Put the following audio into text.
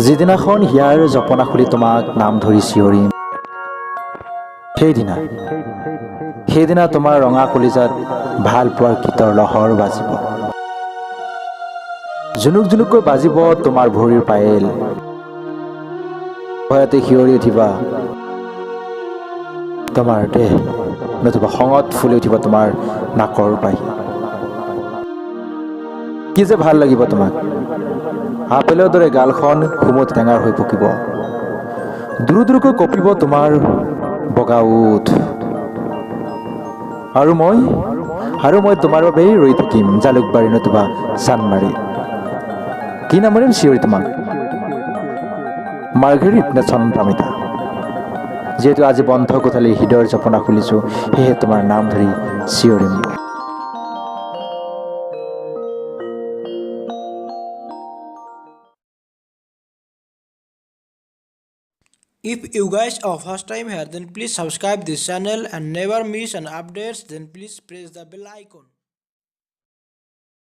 যিদিনাখন হিয়াৰ জপনা খুলি তোমাক নাম ধৰি চিঞৰিম, সেইদিনা তোমাৰ ৰঙা কলিজাত ভাল পোৱাৰ গীতৰ লহৰ বাজিব। জুনুক জুনুকৈ বাজিব তোমাৰ ভৰিৰ পায়েল, ভয়তে শিয়ৰি উঠিবা তোমাৰ দেহ, নতুবা খঙত ফুলি উঠিব তোমাৰ নাকৰ বাহি। কি যে ভাল লাগিব তোমাক, আপেলৰ দৰে গালখন সুমুত টেঙাৰ হৈ পকিব, দুৰুকৈ কঁপিব তোমাৰ বগা ওঠ। আৰু মই তোমাৰ বাবেই ৰৈ থাকিম জালুকবাৰী নতুবা চানমাৰী। কি নাম মাৰিম চিঞৰি তোমাক, মাৰ্ঘেৰিট নে চন্দ্ৰামিতা? যিহেতু আজি বন্ধ কোঠালি হৃদয়ৰ জপনা খুলিছো, সেয়েহে তোমাৰ নাম ধৰি চিঞৰিম। If you guys are first time here, then please subscribe this channel and never miss an updates, then please press the bell icon.